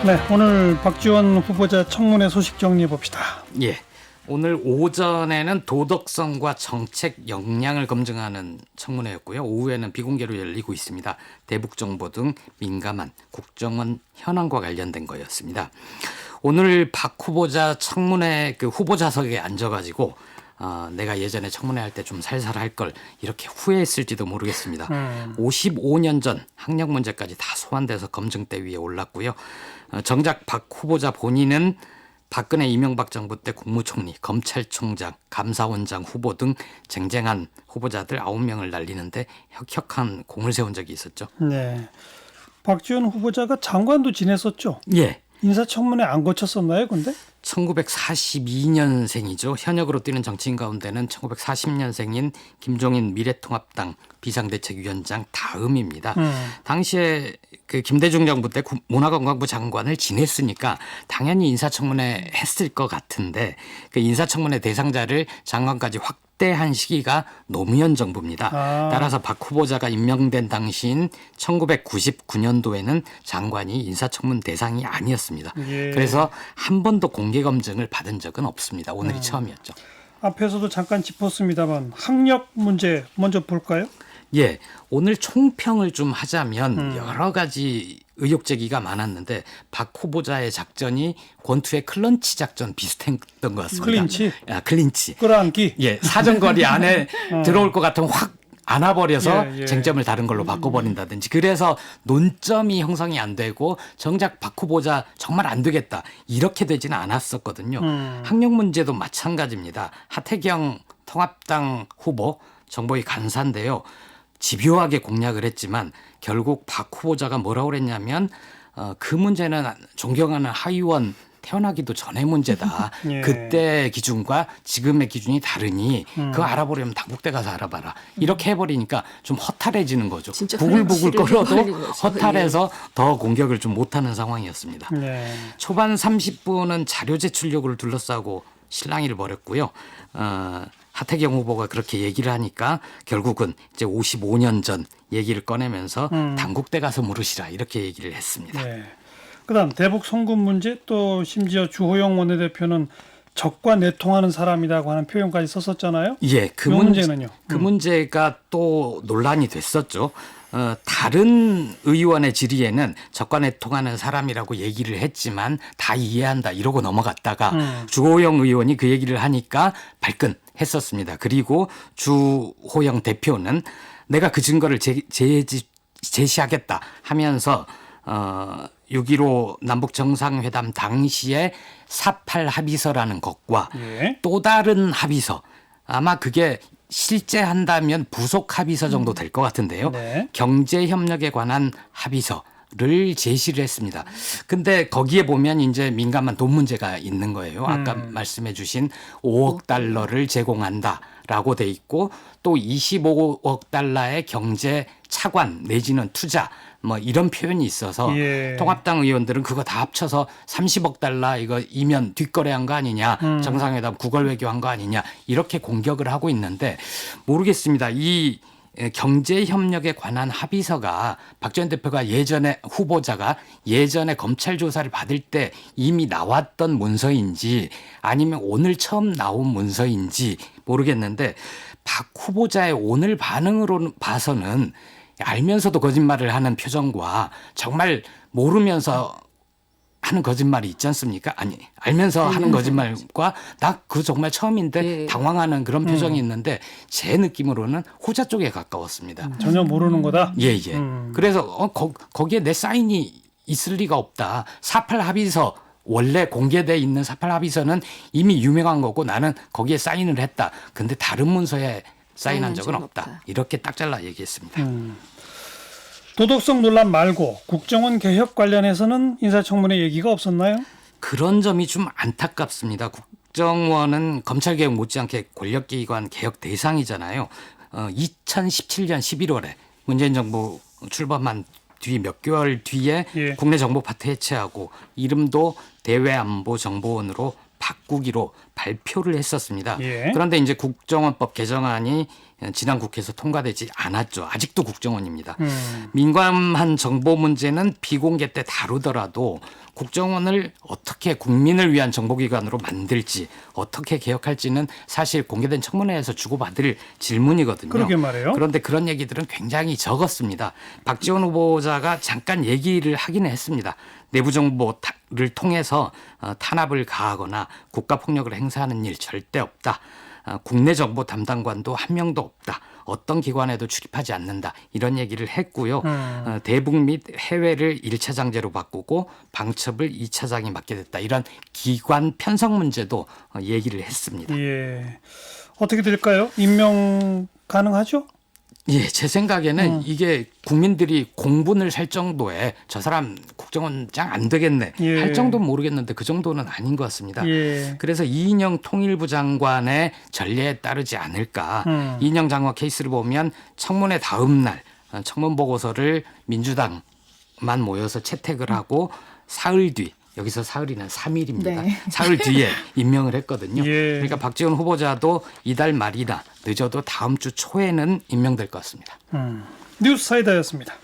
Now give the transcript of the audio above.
네, 오늘 박지원 후보자 청문회 소식 정리해 봅시다. 예. 오늘 오전에는 도덕성과 정책 역량을 검증하는 청문회였고요. 오후에는 비공개로 열리고 있습니다. 대북정보 등 민감한 국정원 현안과 관련된 거였습니다. 오늘 박 후보자 청문회 그 후보자석에 앉아가지고 내가 예전에 청문회 할 때 좀 살살 할 걸 이렇게 후회했을지도 모르겠습니다. 55년 전 학력 문제까지 다 소환돼서 검증대 위에 올랐고요. 정작 박 후보자 본인은 박근혜 이명박 정부 때 국무총리, 검찰총장, 감사원장 후보 등 쟁쟁한 후보자들 9명을 날리는데 혁혁한 공을 세운 적이 있었죠. 네, 박지원 후보자가 장관도 지냈었죠. 예. 인사청문회 안 거쳤었나요, 근데? 1942년생이죠. 현역으로 뛰는 정치인 가운데는 1940년생인 김종인 미래통합당 비상대책위원장 다음입니다. 당시에 그 김대중 정부 때 문화관광부 장관을 지냈으니까 당연히 인사청문회 했을 것 같은데 그 인사청문회 대상자를 장관까지 확대한 시기가 노무현 정부입니다. 따라서 박 후보자가 임명된 당시인 1999년도에는 장관이 인사청문 대상이 아니었습니다. 예. 그래서 한 번도 공개 검증을 받은 적은 없습니다. 오늘이 처음이었죠. 앞에서도 잠깐 짚었습니다만 학력 문제 먼저 볼까요? 예, 오늘 총평을 좀 하자면 여러 가지 의혹 제기가 많았는데 박 후보자의 작전이 권투의 클런치 작전 비슷했던 것 같습니다. 클린치? 클린치. 끌어안기? 예, 사정거리 안에 들어올 것 같으면 확 안아버려서 예. 쟁점을 다른 걸로 바꿔버린다든지 그래서 논점이 형성이 안 되고 정작 박 후보자 정말 안 되겠다 이렇게 되지는 않았었거든요. 학력 문제도 마찬가지입니다. 하태경 통합당 후보 정보위 간사인데요. 집요하게 공략을 했지만 결국 박 후보자가 뭐라고 그랬냐면 그 문제는 존경하는 하위원 태어나기도 전의 문제다. 예. 그때 기준과 지금의 기준이 다르니 그거 알아보려면 당국대 가서 알아봐라. 이렇게 해버리니까 좀 허탈해지는 거죠. 진짜 부글부글 클린치를 끓어도 해버린 거죠. 허탈해서 더 공격을 좀 못하는 상황이었습니다. 네. 초반 30분은 자료 제출 요구를 둘러싸고 실랑이를 벌였고요. 하태경 후보가 그렇게 얘기를 하니까 결국은 이제 55년 전 얘기를 꺼내면서 당국대 가서 물으시라 이렇게 얘기를 했습니다. 네. 그다음 대북 송금 문제 또 심지어 주호영 원내대표는 적과 내통하는 사람이라고 하는 표현까지 썼었잖아요. 예, 그 문제는요. 그 문제가 또 논란이 됐었죠. 다른 의원의 질의에는 적과 내통하는 사람이라고 얘기를 했지만 다 이해한다 이러고 넘어갔다가 주호영 의원이 그 얘기를 하니까 발끈했었습니다. 그리고 주호영 대표는 내가 그 증거를 제시하겠다 하면서 6.15 남북 정상회담 당시에 4.8 합의서라는 것과 예. 또 다른 합의서 아마 그게 실제 한다면 부속 합의서 정도 될 것 같은데요. 네. 경제협력에 관한 합의서를 제시를 했습니다. 근데 거기에 보면 이제 민감한 돈 문제가 있는 거예요. 아까 말씀해 주신 5억 달러를 제공한다라고 돼 있고 또 25억 달러의 경제 차관 내지는 투자 뭐 이런 표현이 있어서 예. 통합당 의원들은 그거 다 합쳐서 30억 달러 이거 이면 뒷거래한 거 아니냐 정상회담 구걸 외교한 거 아니냐 이렇게 공격을 하고 있는데 모르겠습니다. 이 경제협력에 관한 합의서가 박 전 대표가 예전에 후보자가 예전에 검찰 조사를 받을 때 이미 나왔던 문서인지 아니면 오늘 처음 나온 문서인지 모르겠는데 박 후보자의 오늘 반응으로 봐서는 알면서도 거짓말을 하는 표정과 정말 모르면서 하는 거짓말이 있지 않습니까? 아니 알면서 하는 거짓말과 나 그거 정말 처음인데 네. 당황하는 그런 표정이 있는데 제 느낌으로는 후자 쪽에 가까웠습니다. 전혀 모르는 거다. 예. 그래서 거기에 내 사인이 있을 리가 없다. 4.8 합의서 원래 공개돼 있는 4.8 합의서는 이미 유명한 거고 나는 거기에 사인을 했다. 근데 다른 문서에 사인한 적은 없다. 이렇게 딱 잘라 얘기했습니다. 도덕성 논란 말고 국정원 개혁 관련해서는 인사청문회 얘기가 없었나요? 그런 점이 좀 안타깝습니다. 국정원은 검찰개혁 못지않게 권력기관 개혁 대상이잖아요. 2017년 11월에 문재인 정부 출범한 뒤 몇 개월 뒤에 예. 국내 정보파트 해체하고 이름도 대외안보정보원으로 바꾸기로 발표를 했었습니다. 예. 그런데 이제 국정원법 개정안이 지난 국회에서 통과되지 않았죠. 아직도 국정원입니다. 민감한 정보 문제는 비공개 때 다루더라도 국정원을 어떻게 국민을 위한 정보기관으로 만들지 어떻게 개혁할지는 사실 공개된 청문회에서 주고받을 질문이거든요. 그러게 말이에요. 그런데 그런 얘기들은 굉장히 적었습니다. 박지원 후보자가 잠깐 얘기를 하기는 했습니다. 내부 정보를 통해서 탄압을 가하거나 국가폭력을 행사하는 일 절대 없다. 국내 정보 담당관도 한 명도 없다. 어떤 기관에도 출입하지 않는다. 이런 얘기를 했고요. 대북 및 해외를 1차장제로 바꾸고 방첩을 2차장이 맡게 됐다. 이런 기관 편성 문제도 얘기를 했습니다. 예. 어떻게 될까요? 임명 가능하죠? 예, 제 생각에는 이게 국민들이 공분을 살 정도의 저 사람 국정원장 안 되겠네 예. 할 정도는 모르겠는데 그 정도는 아닌 것 같습니다. 예. 그래서 이인영 통일부 장관의 전례에 따르지 않을까. 이인영 장관 케이스를 보면 청문회 다음 날 청문 보고서를 민주당만 모여서 채택을 하고 사흘 뒤 여기서 사흘이는 3일입니다. 네. 사흘 뒤에 임명을 했거든요. 예. 그러니까 박지원 후보자도 이달 말이나 늦어도 다음 주 초에는 임명될 것 같습니다. 뉴스 사이다였습니다.